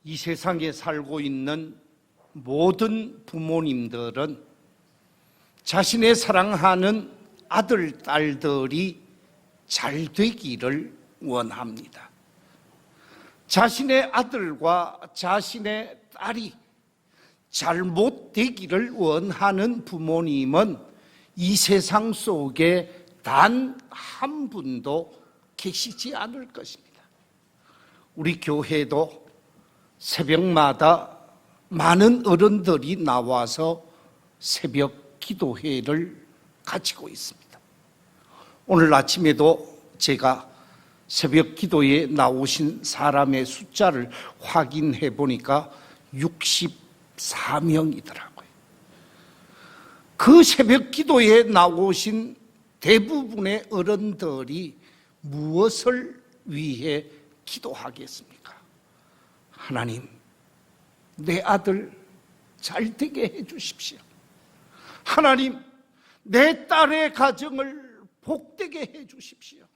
이 세상에 살고 있는 모든 부모님들은 자신의 사랑하는 아들, 딸들이 잘 되기를 원합니다. 자신의 아들과 자신의 딸이 잘못 되기를 원하는 부모님은 이 세상 속에 단 한 분도 계시지 않을 것입니다. 우리 교회도 새벽마다 많은 어른들이 나와서 새벽 기도회를 가지고 있습니다. 오늘 아침에도 제가 새벽 기도에 나오신 사람의 숫자를 확인해 보니까 64명이더라고요. 그 새벽 기도에 나오신 대부분의 어른들이 무엇을 위해 기도하겠습니까? 하나님, 내 아들 잘 되게 해 주십시오. 하나님, 내 딸의 가정을 복되게 해 주십시오.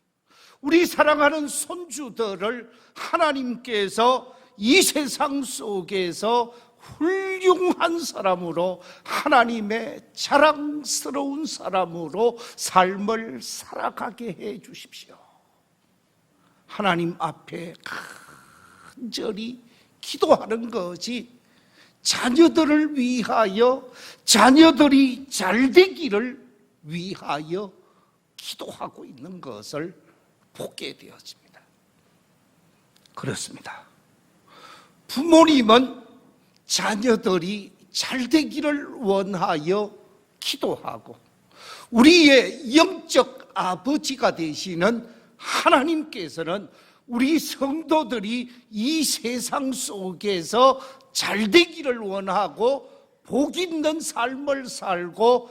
우리 사랑하는 손주들을 하나님께서 이 세상 속에서 훌륭한 사람으로, 하나님의 자랑스러운 사람으로 삶을 살아가게 해 주십시오. 하나님 앞에 간절히 기도하는 것이 자녀들을 위하여, 자녀들이 잘 되기를 위하여 기도하고 있는 것을 보게 되어집니다. 그렇습니다. 부모님은 자녀들이 잘 되기를 원하여 기도하고, 우리의 영적 아버지가 되시는 하나님께서는 우리 성도들이 이 세상 속에서 잘 되기를 원하고 복 있는 삶을 살고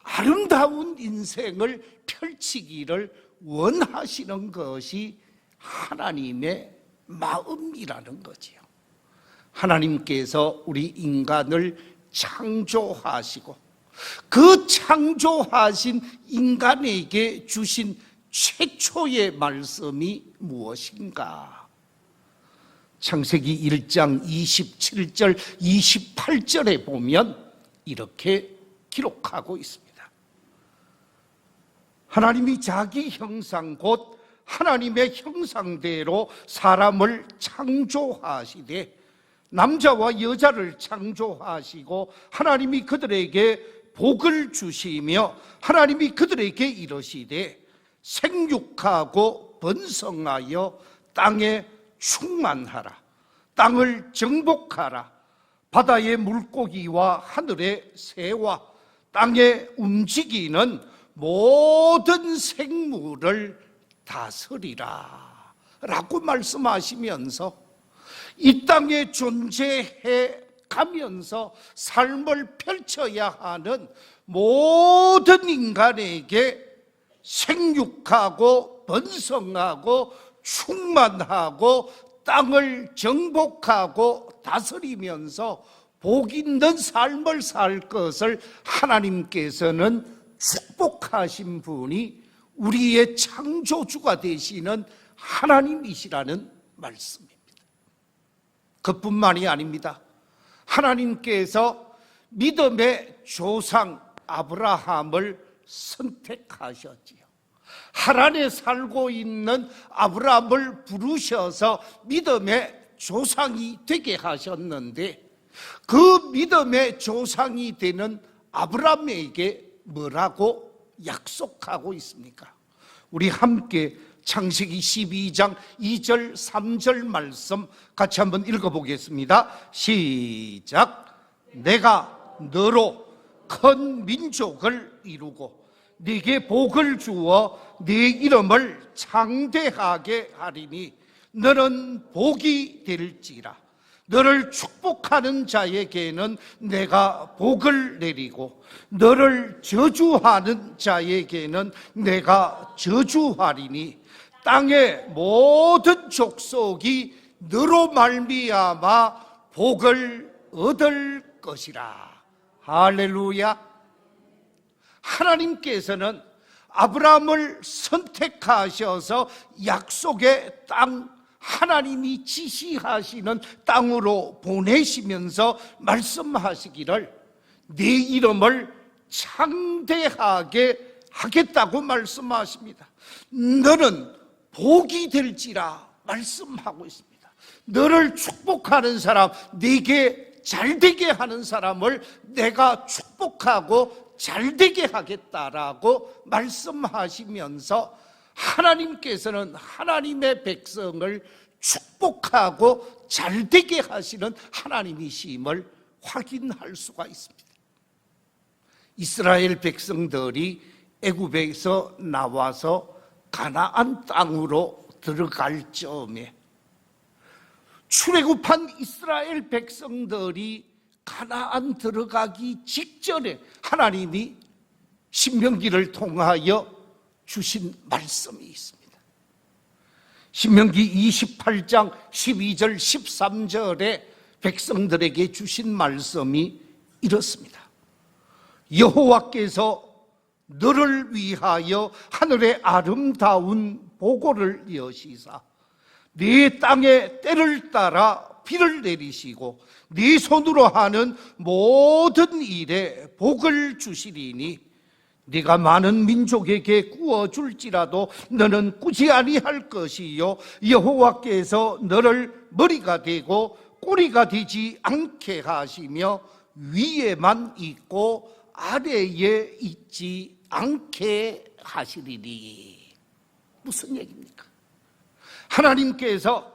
아름다운 인생을 펼치기를 원하시는 것이 하나님의 마음이라는 거지요. 하나님께서 우리 인간을 창조하시고 그 창조하신 인간에게 주신 최초의 말씀이 무엇인가? 창세기 1장 27절 28절에 보면 이렇게 기록하고 있습니다. 하나님이 자기 형상 곧 하나님의 형상대로 사람을 창조하시되 남자와 여자를 창조하시고 하나님이 그들에게 복을 주시며 하나님이 그들에게 이르시되 생육하고 번성하여 땅에 충만하라. 땅을 정복하라. 바다의 물고기와 하늘의 새와 땅에 움직이는 모든 생물을 다스리라 라고 말씀하시면서 이 땅에 존재해 가면서 삶을 펼쳐야 하는 모든 인간에게 생육하고 번성하고 충만하고 땅을 정복하고 다스리면서 복 있는 삶을 살 것을 하나님께서는 축복하신 분이 우리의 창조주가 되시는 하나님이시라는 말씀입니다. 그뿐만이 아닙니다. 하나님께서 믿음의 조상 아브라함을 선택하셨지요. 하란에 살고 있는 아브라함을 부르셔서 믿음의 조상이 되게 하셨는데, 그 믿음의 조상이 되는 아브라함에게 뭐라고 약속하고 있습니까? 우리 함께 창세기 12장 2절 3절 말씀 같이 한번 읽어보겠습니다. 시작. 내가 너로 큰 민족을 이루고 네게 복을 주어 네 이름을 창대하게 하리니 너는 복이 될지라. 너를 축복하는 자에게는 내가 복을 내리고 너를 저주하는 자에게는 내가 저주하리니 땅의 모든 족속이 너로 말미암아 복을 얻을 것이라. 할렐루야. 하나님께서는 아브라함을 선택하셔서 약속의 땅 하나님이 지시하시는 땅으로 보내시면서 말씀하시기를 내 이름을 창대하게 하겠다고 말씀하십니다. 너는 복이 될지라 말씀하고 있습니다. 너를 축복하는 사람, 네게 잘되게 하는 사람을 내가 축복하고 잘되게 하겠다라고 말씀하시면서 하나님께서는 하나님의 백성을 축복하고 잘되게 하시는 하나님이심을 확인할 수가 있습니다. 이스라엘 백성들이 애굽에서 나와서 가나안 땅으로 들어갈 즈음에 출애굽한 이스라엘 백성들이 가나안 들어가기 직전에 하나님이 신명기를 통하여 주신 말씀이 있습니다. 신명기 28장 12절 13절에 백성들에게 주신 말씀이 이렇습니다. 여호와께서 너를 위하여 하늘의 아름다운 보고를 여시사 네 땅에 때를 따라 비를 내리시고 네 손으로 하는 모든 일에 복을 주시리니 네가 많은 민족에게 구워줄지라도 너는 꾸지 아니할 것이요 여호와께서 너를 머리가 되고 꼬리가 되지 않게 하시며 위에만 있고 아래에 있지 않게 하시리니. 무슨 얘기입니까? 하나님께서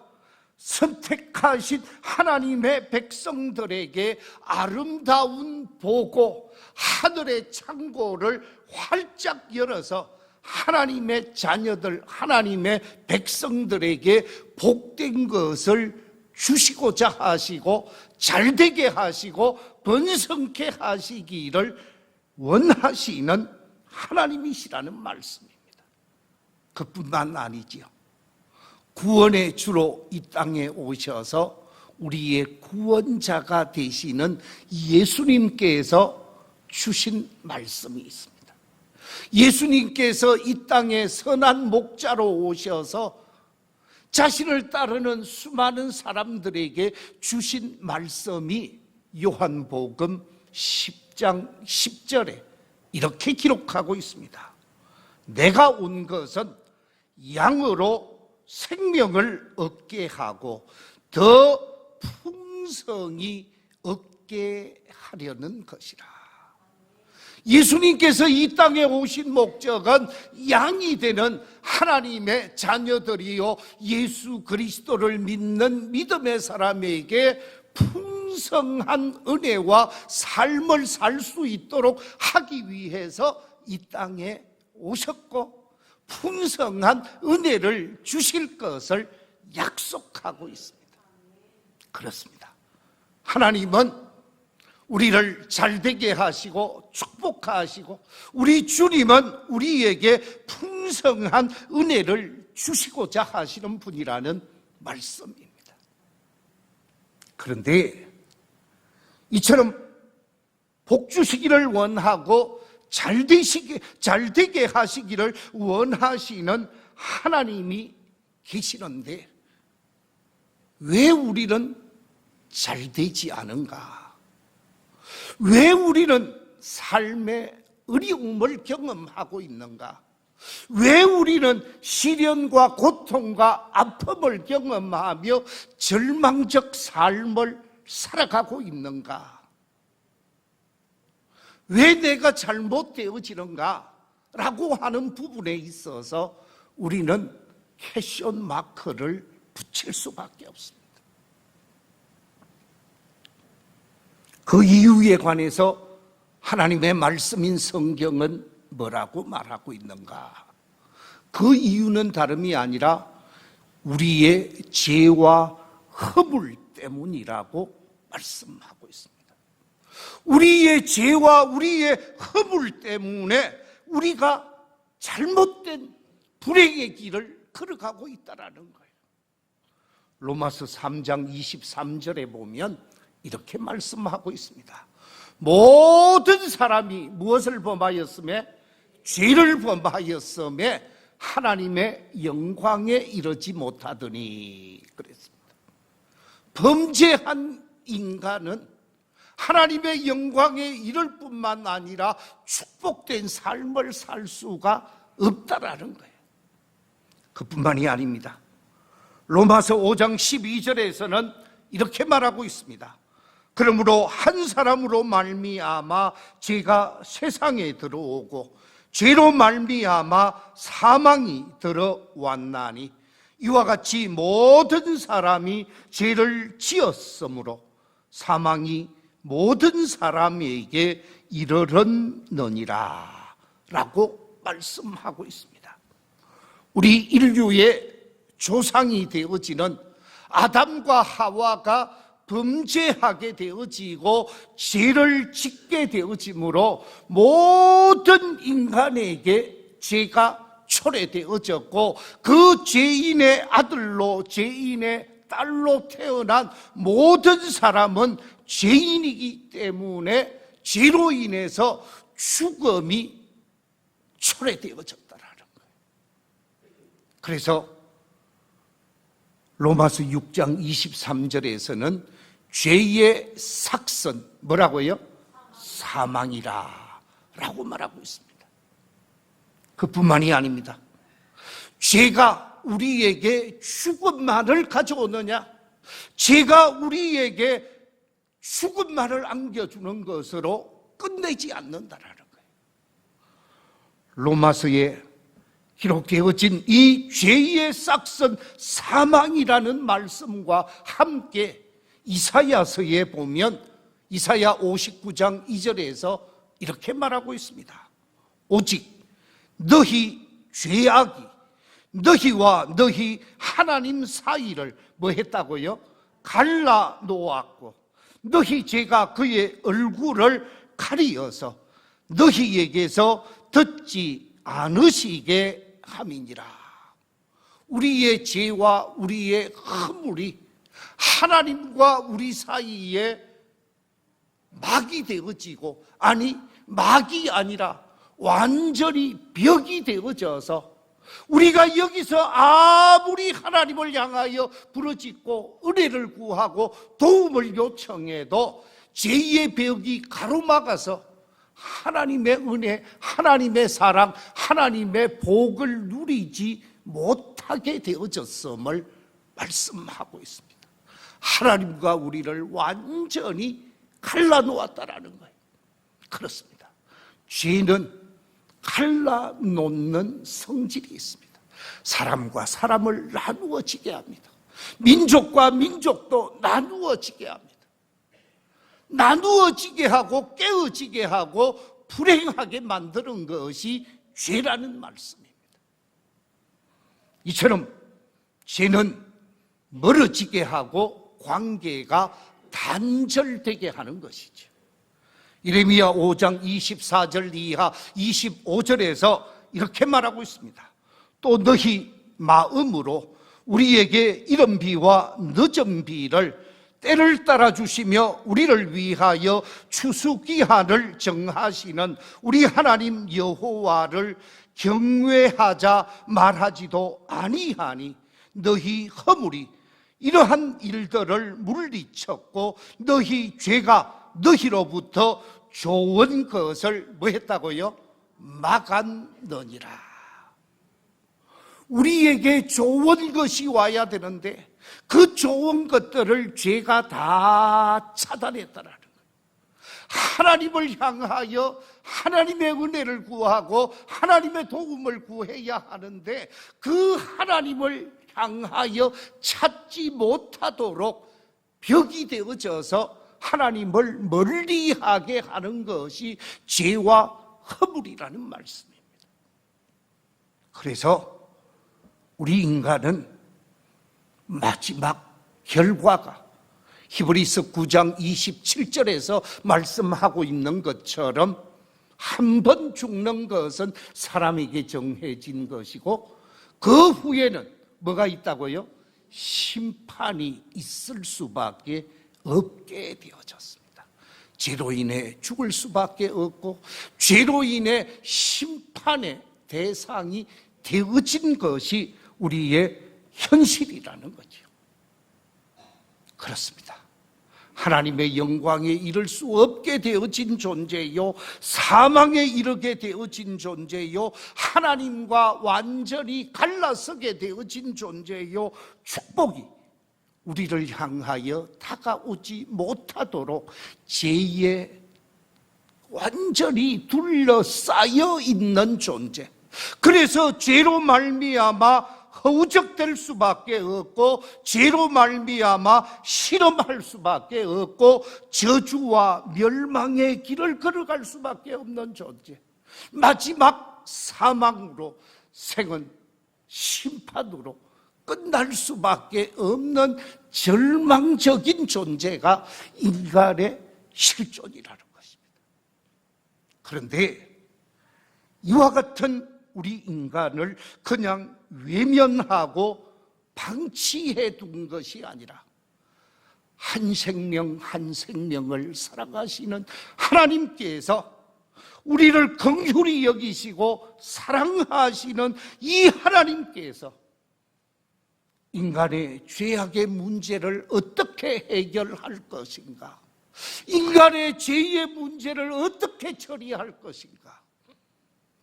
선택하신 하나님의 백성들에게 아름다운 보고 하늘의 창고를 활짝 열어서 하나님의 자녀들, 하나님의 백성들에게 복된 것을 주시고자 하시고 잘되게 하시고 번성케 하시기를 원하시는 하나님이시라는 말씀입니다. 그뿐만 아니지요. 구원의 주로 이 땅에 오셔서 우리의 구원자가 되시는 예수님께서 주신 말씀이 있습니다. 예수님께서 이 땅에 선한 목자로 오셔서 자신을 따르는 수많은 사람들에게 주신 말씀이 요한복음 10장 10절에 이렇게 기록하고 있습니다. 내가 온 것은 양으로 생명을 얻게 하고 더 풍성히 얻게 하려는 것이라. 예수님께서 이 땅에 오신 목적은 양이 되는 하나님의 자녀들이요 예수 그리스도를 믿는 믿음의 사람에게 풍성한 은혜와 삶을 살 수 있도록 하기 위해서 이 땅에 오셨고 풍성한 은혜를 주실 것을 약속하고 있습니다. 그렇습니다. 하나님은 우리를 잘되게 하시고 축복하시고 우리 주님은 우리에게 풍성한 은혜를 주시고자 하시는 분이라는 말씀입니다. 그런데 이처럼 복 주시기를 원하고 잘되게 하시기를 원하시는 하나님이 계시는데 왜 우리는 잘되지 않은가? 왜 우리는 삶의 어려움을 경험하고 있는가? 왜 우리는 시련과 고통과 아픔을 경험하며 절망적 삶을 살아가고 있는가? 왜 내가 잘못되어지는가? 라고 하는 부분에 있어서 우리는 퀘스천 마크를 붙일 수밖에 없습니다. 그 이유에 관해서 하나님의 말씀인 성경은 뭐라고 말하고 있는가? 그 이유는 다름이 아니라 우리의 죄와 허물 때문이라고 말씀하고 있습니다. 우리의 죄와 우리의 허물 때문에 우리가 잘못된 불행의 길을 걸어가고 있다는 거예요. 로마서 3장 23절에 보면 이렇게 말씀하고 있습니다. 모든 사람이 무엇을 범하였으며 죄를 범하였으며 하나님의 영광에 이르지 못하더니 그랬습니다. 범죄한 인간은 하나님의 영광에 이를 뿐만 아니라 축복된 삶을 살 수가 없다라는 거예요. 그뿐만이 아닙니다. 로마서 5장 12절에서는 이렇게 말하고 있습니다. 그러므로 한 사람으로 말미암아 죄가 세상에 들어오고 죄로 말미암아 사망이 들어왔나니 이와 같이 모든 사람이 죄를 지었으므로 사망이 모든 사람에게 이르렀느니라 라고 말씀하고 있습니다. 우리 인류의 조상이 되어지는 아담과 하와가 범죄하게 되어지고 죄를 짓게 되어지므로 모든 인간에게 죄가 초래되어졌고 그 죄인의 아들로 죄인의 딸로 태어난 모든 사람은 죄인이기 때문에 죄로 인해서 죽음이 초래되어졌다라는 거예요. 그래서 로마서 6장 23절에서는 죄의 삭선 뭐라고요? 사망이라 라고 말하고 있습니다. 그뿐만이 아닙니다. 죄가 우리에게 죽음만을 가져오느냐? 죄가 우리에게 죽음만을 안겨주는 것으로 끝내지 않는다라는 거예요. 로마서에 기록되어진 이 죄의 싹선 사망이라는 말씀과 함께 이사야서에 보면 이사야 59장 2절에서 이렇게 말하고 있습니다. 오직 너희 죄악이 너희와 너희 하나님 사이를 뭐 했다고요? 갈라 놓았고 너희 죄가 그의 얼굴을 가리어서 너희에게서 듣지 않으시게 함이니라. 우리의 죄와 우리의 허물이 하나님과 우리 사이에 막이 되어지고, 아니 막이 아니라 완전히 벽이 되어져서 우리가 여기서 아무리 하나님을 향하여 부르짖고 은혜를 구하고 도움을 요청해도 죄의 벽이 가로막아서 하나님의 은혜, 하나님의 사랑, 하나님의 복을 누리지 못하게 되어졌음을 말씀하고 있습니다. 하나님과 우리를 완전히 갈라놓았다라는 거예요. 그렇습니다. 죄는 갈라놓는 성질이 있습니다. 사람과 사람을 나누어지게 합니다. 민족과 민족도 나누어지게 합니다. 나누어지게 하고 깨어지게 하고 불행하게 만드는 것이 죄라는 말씀입니다. 이처럼 죄는 멀어지게 하고 관계가 단절되게 하는 것이죠. 예레미야 5장 24절 이하 25절에서 이렇게 말하고 있습니다. 또 너희 마음으로 우리에게 이른 비와 늦은 비를 때를 따라 주시며 우리를 위하여 추수기한을 정하시는 우리 하나님 여호와를 경외하자 말하지도 아니하니 너희 허물이 이러한 일들을 물리쳤고 너희 죄가 너희로부터 좋은 것을 뭐 했다고요? 막았느니라. 우리에게 좋은 것이 와야 되는데 그 좋은 것들을 죄가 다 차단했다라는 거예요. 하나님을 향하여 하나님의 은혜를 구하고 하나님의 도움을 구해야 하는데 그 하나님을 향하여 찾지 못하도록 벽이 되어져서 하나님을 멀리하게 하는 것이 죄와 허물이라는 말씀입니다. 그래서 우리 인간은 마지막 결과가 히브리서 9장 27절에서 말씀하고 있는 것처럼 한 번 죽는 것은 사람에게 정해진 것이고 그 후에는 뭐가 있다고요? 심판이 있을 수밖에 없게 되어졌습니다. 죄로 인해 죽을 수밖에 없고 죄로 인해 심판의 대상이 되어진 것이 우리의 현실이라는 거죠. 그렇습니다. 하나님의 영광에 이를 수 없게 되어진 존재요, 사망에 이르게 되어진 존재요, 하나님과 완전히 갈라서게 되어진 존재요, 축복이 우리를 향하여 다가오지 못하도록 죄에 완전히 둘러싸여 있는 존재. 그래서 죄로 말미암아 허우적될 수밖에 없고, 죄로 말미암아 실험할 수밖에 없고, 저주와 멸망의 길을 걸어갈 수밖에 없는 존재. 마지막 사망으로, 생은 심판으로 끝날 수밖에 없는 절망적인 존재가 인간의 실존이라는 것입니다. 그런데 이와 같은 우리 인간을 그냥 외면하고 방치해 둔 것이 아니라 한 생명 한 생명을 살아가시는 하나님께서 우리를 긍휼히 여기시고 사랑하시는 이 하나님께서 인간의 죄악의 문제를 어떻게 해결할 것인가, 인간의 죄의 문제를 어떻게 처리할 것인가,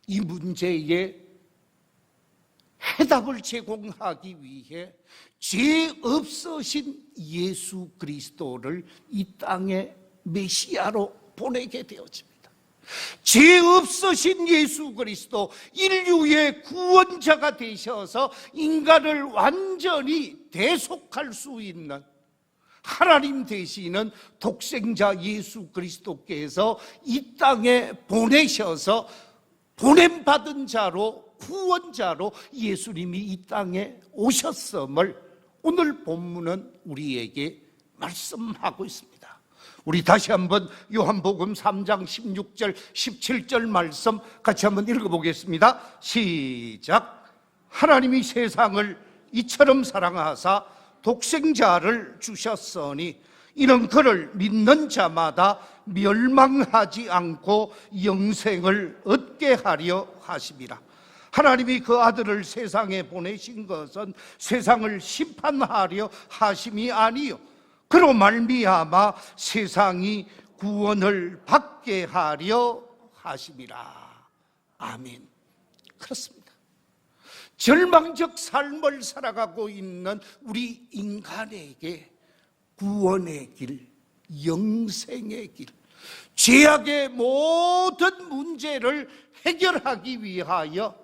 이 문제에 해답을 제공하기 위해 죄 없으신 예수 그리스도를 이 땅에 메시아로 보내게 되어집니다. 죄 없으신 예수 그리스도, 인류의 구원자가 되셔서 인간을 완전히 대속할 수 있는 하나님 되시는 독생자 예수 그리스도께서 이 땅에 보내셔서 보냄받은 자로, 구원자로 예수님이 이 땅에 오셨음을 오늘 본문은 우리에게 말씀하고 있습니다. 우리 다시 한번 요한복음 3장 16절 17절 말씀 같이 한번 읽어보겠습니다. 시작. 하나님이 세상을 이처럼 사랑하사 독생자를 주셨으니 이는 그를 믿는 자마다 멸망하지 않고 영생을 얻게 하려 하심이라. 하나님이 그 아들을 세상에 보내신 것은 세상을 심판하려 하심이 아니요 그로 말미암아 세상이 구원을 받게 하려 하심이라. 아멘. 그렇습니다. 절망적 삶을 살아가고 있는 우리 인간에게 구원의 길, 영생의 길, 죄악의 모든 문제를 해결하기 위하여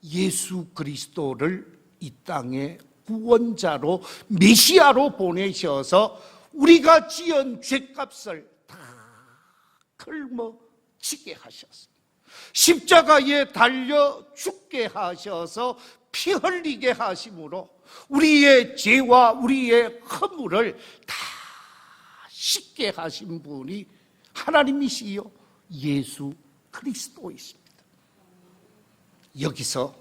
예수 그리스도를 이 땅에 구원자로, 메시아로 보내셔서 우리가 지은 죄값을 다 걸머지게 하셨습니다. 십자가에 달려 죽게 하셔서 피 흘리게 하심으로 우리의 죄와 우리의 허물을 다 씻게 하신 분이 하나님이시요 예수 그리스도이십니다. 여기서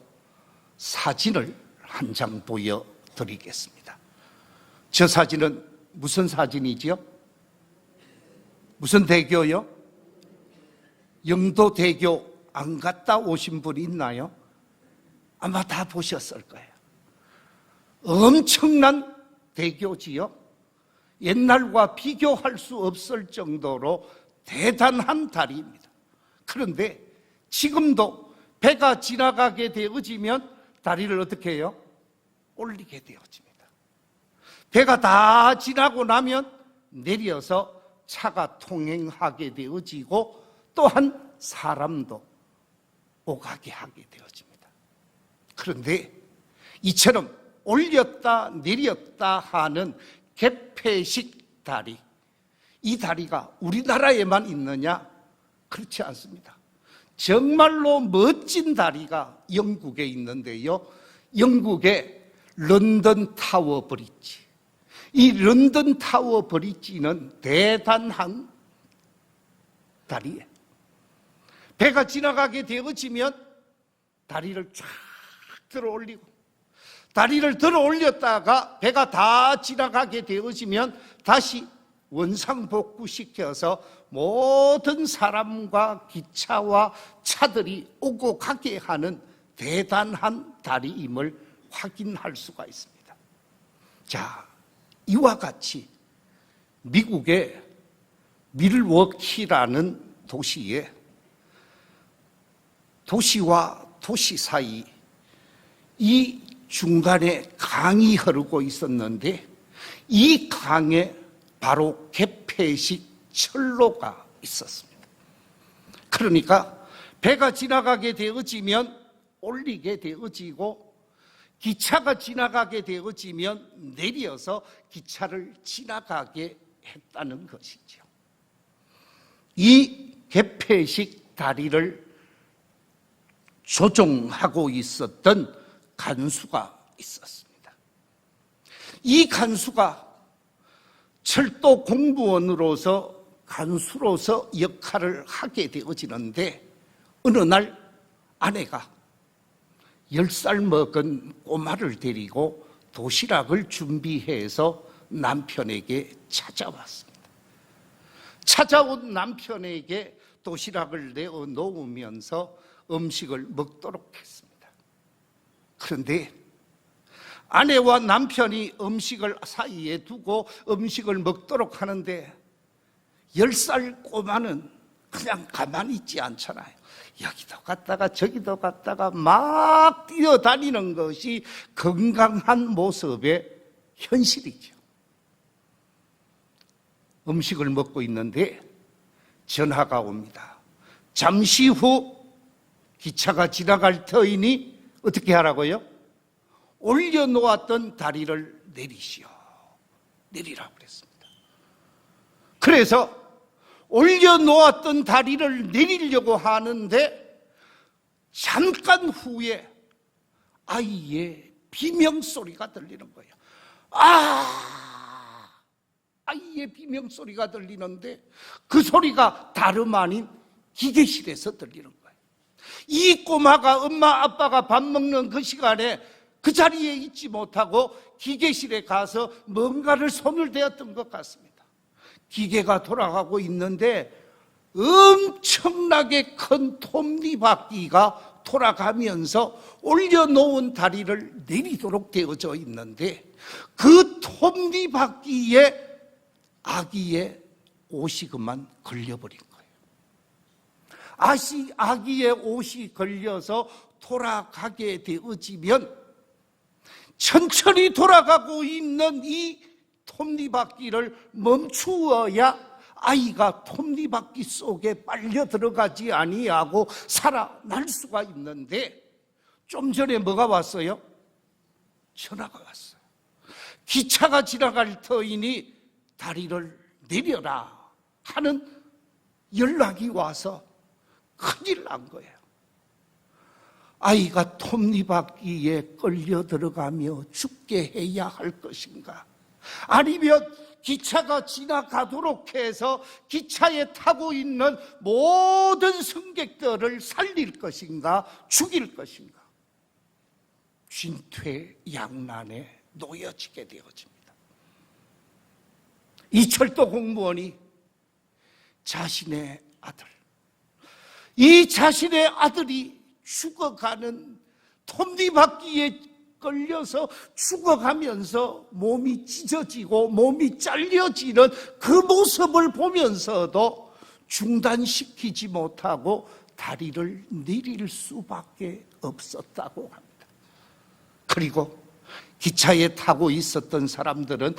사진을 한 장 보여드리겠습니다. 저 사진은 무슨 사진이지요? 무슨 대교요? 영도대교 안 갔다 오신 분이 있나요? 아마 다 보셨을 거예요. 엄청난 대교지요. 옛날과 비교할 수 없을 정도로 대단한 다리입니다. 그런데 지금도 배가 지나가게 되어지면 다리를 어떻게 해요? 올리게 되어집니다. 배가 다 지나고 나면 내려서 차가 통행하게 되어지고 또한 사람도 오가게 하게 되어집니다. 그런데 이처럼 올렸다 내렸다 하는 개폐식 다리, 이 다리가 우리나라에만 있느냐? 그렇지 않습니다. 정말로 멋진 다리가 영국에 있는데요, 영국의 런던 타워 브릿지, 이 런던 타워 브릿지는 대단한 다리예요. 배가 지나가게 되어지면 다리를 쫙 들어 올리고, 다리를 들어 올렸다가 배가 다 지나가게 되어지면 다시 원상복구시켜서 모든 사람과 기차와 차들이 오고 가게 하는 대단한 다리임을 확인할 수가 있습니다. 자, 이와 같이 미국의 밀워키라는 도시에 도시와 도시 사이 이 중간에 강이 흐르고 있었는데 이 강에 바로 개폐식 철로가 있었습니다. 그러니까 배가 지나가게 되어지면 올리게 되어지고 기차가 지나가게 되어지면 내려서 기차를 지나가게 했다는 것이죠. 이 개폐식 다리를 조종하고 있었던 간수가 있었습니다. 이 간수가 철도 공무원으로서 간수로서 역할을 하게 되어지는데 어느 날 아내가 10살 먹은 꼬마를 데리고 도시락을 준비해서 남편에게 찾아왔습니다. 찾아온 남편에게 도시락을 내어 놓으면서 음식을 먹도록 했습니다. 그런데 아내와 남편이 음식을 사이에 두고 음식을 먹도록 하는데 10살 꼬마는 그냥 가만히 있지 않잖아요. 여기도 갔다가 저기도 갔다가 막 뛰어다니는 것이 건강한 모습의 현실이죠. 음식을 먹고 있는데 전화가 옵니다. 잠시 후 기차가 지나갈 터이니 어떻게 하라고요? 올려놓았던 다리를 내리시오. 내리라고 그랬습니다. 그래서 올려놓았던 다리를 내리려고 하는데 잠깐 후에 아이의 비명소리가 들리는 거예요. 아이의 비명소리가 들리는데 그 소리가 다름 아닌 기계실에서 들리는 거예요. 이 꼬마가 엄마 아빠가 밥 먹는 그 시간에 그 자리에 있지 못하고 기계실에 가서 뭔가를 손을 대었던 것 같습니다. 기계가 돌아가고 있는데 엄청나게 큰 톱니바퀴가 돌아가면서 올려놓은 다리를 내리도록 되어져 있는데 그 톱니바퀴에 아기의 옷이 그만 걸려버린 거예요. 아기의 옷이 걸려서 돌아가게 되어지면 천천히 돌아가고 있는 이 톱니바퀴를 멈추어야 아이가 톱니바퀴 속에 빨려 들어가지 아니하고 살아날 수가 있는데 좀 전에 뭐가 왔어요? 전화가 왔어요. 기차가 지나갈 터이니 다리를 내려라 하는 연락이 와서 큰일 난 거예요. 아이가 톱니바퀴에 끌려 들어가며 죽게 해야 할 것인가? 아니면 기차가 지나가도록 해서 기차에 타고 있는 모든 승객들을 살릴 것인가? 죽일 것인가? 진퇴양난에 놓여지게 되어집니다. 이 철도 공무원이 자신의 아들이 죽어가는 톱니바퀴에 끌려서 죽어가면서 몸이 찢어지고 몸이 잘려지는 그 모습을 보면서도 중단시키지 못하고 다리를 내릴 수밖에 없었다고 합니다. 그리고 기차에 타고 있었던 사람들은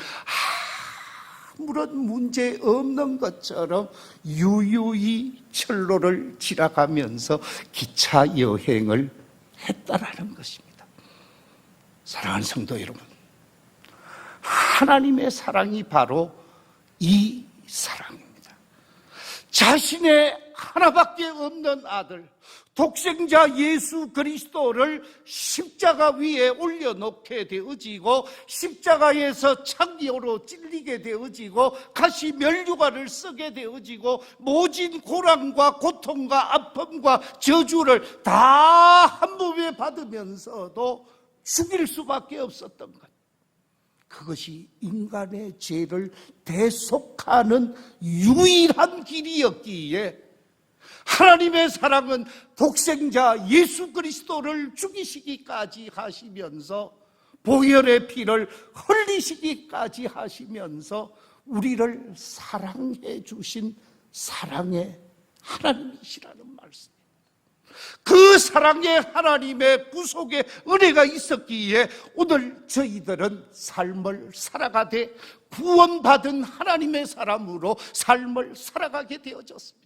아무런 문제 없는 것처럼 유유히 철로를 지나가면서 기차 여행을 했다라는 것입니다. 사랑하는 성도 여러분, 하나님의 사랑이 바로 이 사랑입니다. 자신의 하나밖에 없는 아들, 독생자 예수 그리스도를 십자가 위에 올려놓게 되어지고 십자가에서 창기로 찔리게 되어지고 가시 면류관을 쓰게 되어지고 모진 고난과 고통과 아픔과 저주를 다 한 몸에 받으면서도 죽일 수밖에 없었던 것, 그것이 인간의 죄를 대속하는 유일한 길이었기에 하나님의 사랑은 독생자 예수 그리스도를 죽이시기까지 하시면서 보혈의 피를 흘리시기까지 하시면서 우리를 사랑해 주신 사랑의 하나님이시라는 말씀. 그 사랑의 하나님의 구속의 은혜가 있었기에 오늘 저희들은 삶을 살아가되 구원받은 하나님의 사람으로 삶을 살아가게 되어졌습니다.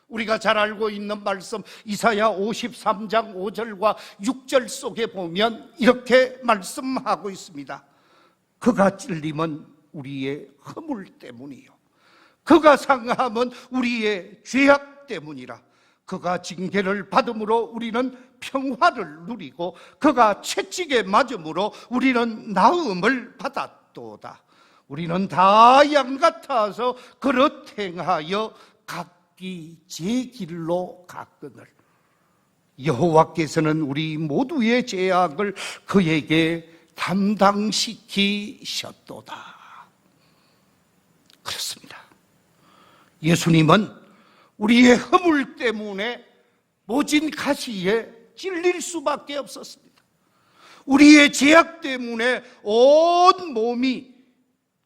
우리가 잘 알고 있는 말씀 이사야 53장 5절과 6절 속에 보면 이렇게 말씀하고 있습니다. 그가 찔림은 우리의 허물 때문이요 그가 상함은 우리의 죄악 때문이라. 그가 징계를 받음으로 우리는 평화를 누리고 그가 채찍에 맞음으로 우리는 나음을 받았도다. 우리는 다 양 같아서 그릇 행하여 각기 제 길로 갔거늘 여호와께서는 우리 모두의 죄악을 그에게 담당시키셨도다. 그렇습니다. 예수님은 우리의 허물 때문에 모진 가시에 찔릴 수밖에 없었습니다. 우리의 죄악 때문에 온 몸이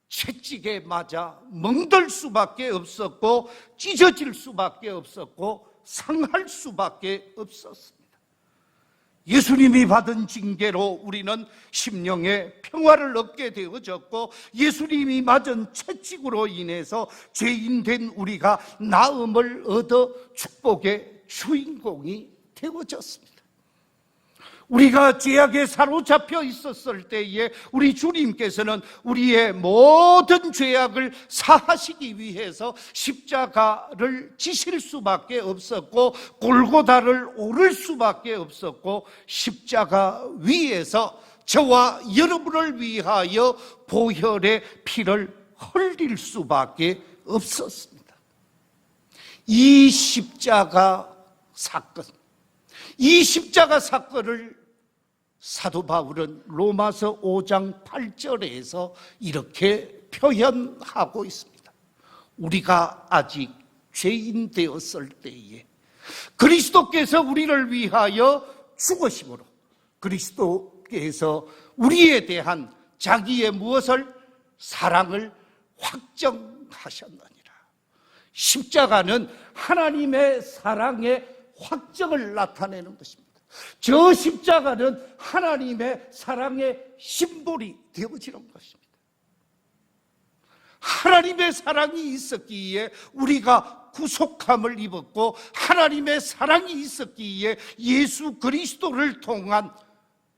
채찍에 맞아 멍들 수밖에 없었고 찢어질 수밖에 없었고 상할 수밖에 없었습니다. 예수님이 받은 징계로 우리는 심령의 평화를 얻게 되어졌고 예수님이 맞은 채찍으로 인해서 죄인 된 우리가 나음을 얻어 축복의 주인공이 되어졌습니다. 우리가 죄악에 사로잡혀 있었을 때에 우리 주님께서는 우리의 모든 죄악을 사하시기 위해서 십자가를 지실 수밖에 없었고 골고다를 오를 수밖에 없었고 십자가 위에서 저와 여러분을 위하여 보혈의 피를 흘릴 수밖에 없었습니다. 이 십자가 사건, 이 십자가 사건을 사도 바울은 로마서 5장 8절에서 이렇게 표현하고 있습니다. 우리가 아직 죄인 되었을 때에 그리스도께서 우리를 위하여 죽으심으로 그리스도께서 우리에 대한 자기의 무엇을? 사랑을 확정하셨느니라. 십자가는 하나님의 사랑의 확정을 나타내는 것입니다. 저 십자가는 하나님의 사랑의 심볼이 되어지는 것입니다. 하나님의 사랑이 있었기에 우리가 구속함을 입었고 하나님의 사랑이 있었기에 예수 그리스도를 통한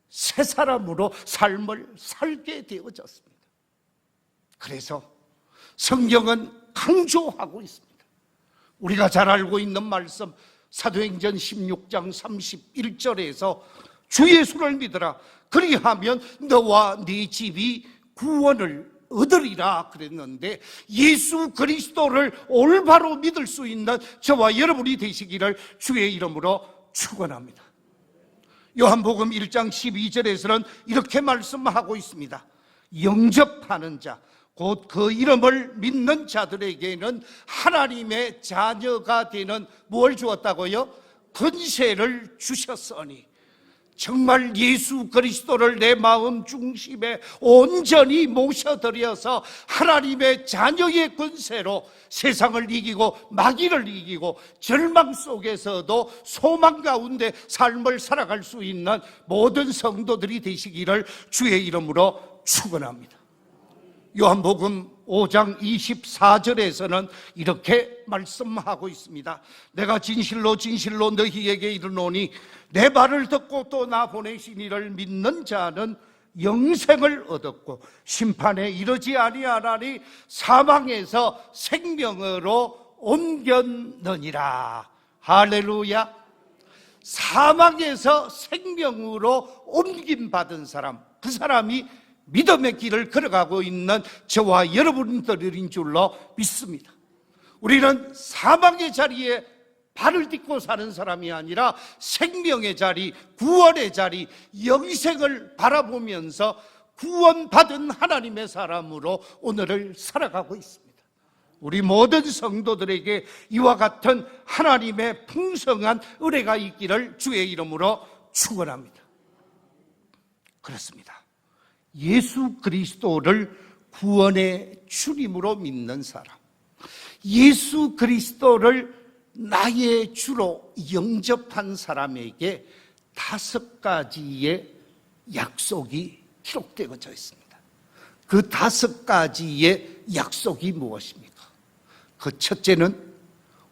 새 사람으로 삶을 살게 되어졌습니다. 그래서 성경은 강조하고 있습니다. 우리가 잘 알고 있는 말씀 사도행전 16장 31절에서 주 예수를 믿으라 그리하면 너와 네 집이 구원을 얻으리라 그랬는데 예수 그리스도를 올바로 믿을 수 있는 저와 여러분이 되시기를 주의 이름으로 축원합니다. 요한복음 1장 12절에서는 이렇게 말씀하고 있습니다. 영접하는 자 곧 그 이름을 믿는 자들에게는 하나님의 자녀가 되는 뭘 주었다고요? 권세를 주셨으니. 정말 예수 그리스도를 내 마음 중심에 온전히 모셔드려서 하나님의 자녀의 권세로 세상을 이기고 마귀를 이기고 절망 속에서도 소망 가운데 삶을 살아갈 수 있는 모든 성도들이 되시기를 주의 이름으로 축원합니다. 요한복음 5장 24절에서는 이렇게 말씀하고 있습니다. 내가 진실로 진실로 너희에게 이르노니 내 말을 듣고 또 나 보내신 이를 믿는 자는 영생을 얻었고 심판에 이르지 아니하나니 사망에서 생명으로 옮겼느니라. 할렐루야. 사망에서 생명으로 옮김 받은 사람, 그 사람이 믿음의 길을 걸어가고 있는 저와 여러분들인 줄로 믿습니다. 우리는 사망의 자리에 발을 딛고 사는 사람이 아니라 생명의 자리, 구원의 자리, 영생을 바라보면서 구원받은 하나님의 사람으로 오늘을 살아가고 있습니다. 우리 모든 성도들에게 이와 같은 하나님의 풍성한 은혜가 있기를 주의 이름으로 축원합니다. 그렇습니다. 예수 그리스도를 구원의 주님으로 믿는 사람, 예수 그리스도를 나의 주로 영접한 사람에게 5가지의 약속이 기록되어져 있습니다. 그 5가지의 약속이 무엇입니까? 그 첫째는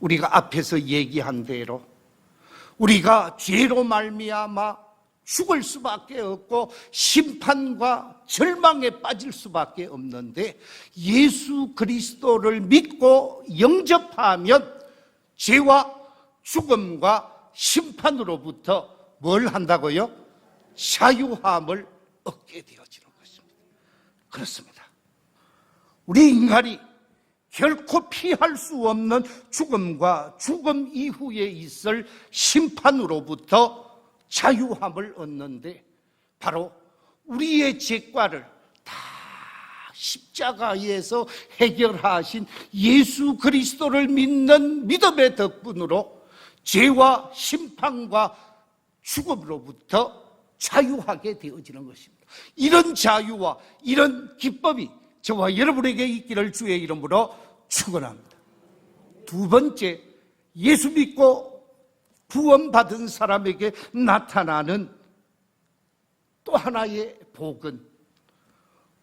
우리가 앞에서 얘기한 대로 우리가 죄로 말미암아 죽을 수밖에 없고 심판과 절망에 빠질 수밖에 없는데, 예수 그리스도를 믿고 영접하면 죄와 죽음과 심판으로부터 뭘 한다고요? 자유함을 얻게 되어지는 것입니다. 그렇습니다. 우리 인간이 결코 피할 수 없는 죽음과 죽음 이후에 있을 심판으로부터 자유함을 얻는데, 바로 우리의 죄과를 다 십자가에서 해결하신 예수 그리스도를 믿는 믿음의 덕분으로 죄와 심판과 죽음으로부터 자유하게 되어지는 것입니다. 이런 자유와 이런 기쁨이 저와 여러분에게 있기를 주의 이름으로 축원합니다. 두 번째, 예수 믿고 구원받은 사람에게 나타나는 또 하나의 복은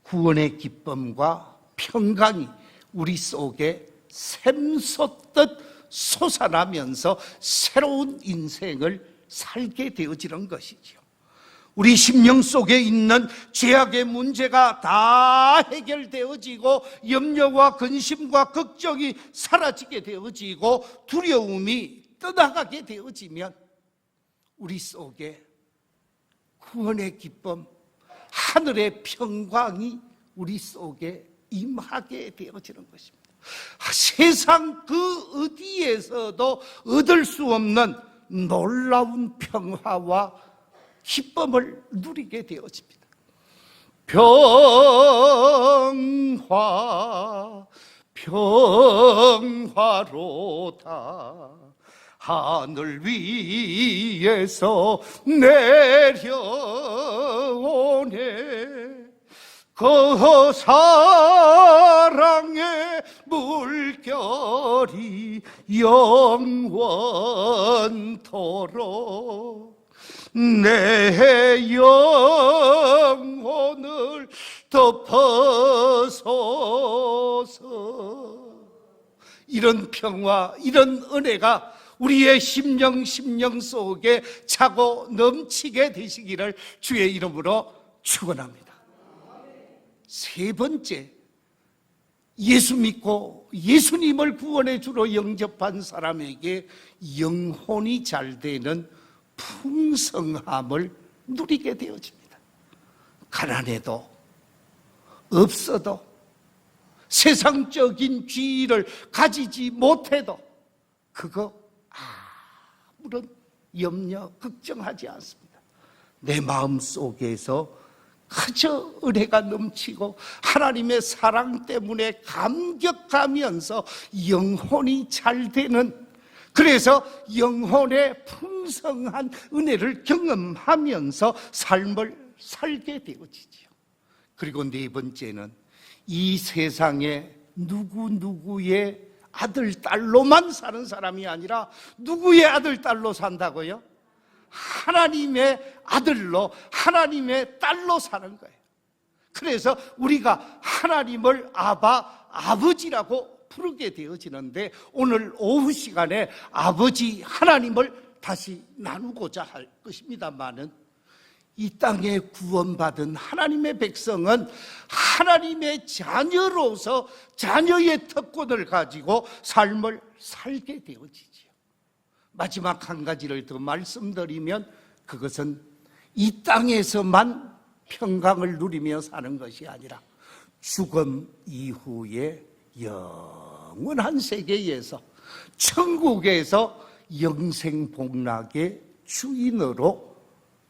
구원의 기쁨과 평강이 우리 속에 샘솟듯 솟아나면서 새로운 인생을 살게 되어지는 것이지요. 우리 심령 속에 있는 죄악의 문제가 다 해결되어지고 염려와 근심과 걱정이 사라지게 되어지고 두려움이 떠나가게 되어지면 우리 속에 구원의 기쁨, 하늘의 평강이 우리 속에 임하게 되어지는 것입니다. 세상 그 어디에서도 얻을 수 없는 놀라운 평화와 기쁨을 누리게 되어집니다. 평화로다 하늘 위에서 내려오네. 그 사랑의 물결이 영원토록 내 영혼을 덮어서서. 이런 평화, 이런 은혜가 우리의 심령 속에 차고 넘치게 되시기를 주의 이름으로 축원합니다. 세 번째, 예수 믿고 예수님을 구원의 주로 영접한 사람에게 영혼이 잘 되는 풍성함을 누리게 되어집니다. 가난해도 없어도 세상적인 지위를 가지지 못해도 그거 아무런 염려, 걱정하지 않습니다. 내 마음 속에서 그저 은혜가 넘치고 하나님의 사랑 때문에 감격하면서 영혼이 잘 되는, 그래서 영혼의 풍성한 은혜를 경험하면서 삶을 살게 되어지지요. 그리고 네 번째는 이 세상에 누구의 아들, 딸로만 사는 사람이 아니라 누구의 아들, 딸로 산다고요? 하나님의 아들로, 하나님의 딸로 사는 거예요. 그래서 우리가 하나님을 아버지라고 부르게 되어지는데, 오늘 오후 시간에 아버지 하나님을 다시 나누고자 할 것입니다만은, 이 땅에 구원받은 하나님의 백성은 하나님의 자녀로서 자녀의 특권을 가지고 삶을 살게 되어지지요. 마지막 한 가지를 더 말씀드리면, 그것은 이 땅에서만 평강을 누리며 사는 것이 아니라 죽음 이후에 영원한 세계에서, 천국에서 영생복락의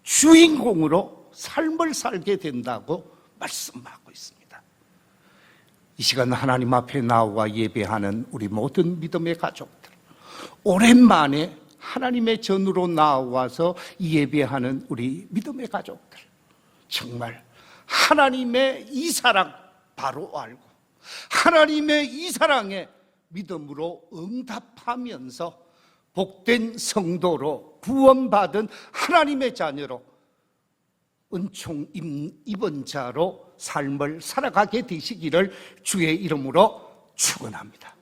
주인공으로 삶을 살게 된다고 말씀하고 있습니다. 이 시간 하나님 앞에 나와 예배하는 우리 모든 믿음의 가족들, 오랜만에 하나님의 전으로 나와서 예배하는 우리 믿음의 가족들, 정말 하나님의 이 사랑 바로 알고 하나님의 이 사랑에 믿음으로 응답하면서 복된 성도로 구원받은 하나님의 자녀로 은총 입은 자로 삶을 살아가게 되시기를 주의 이름으로 축원합니다.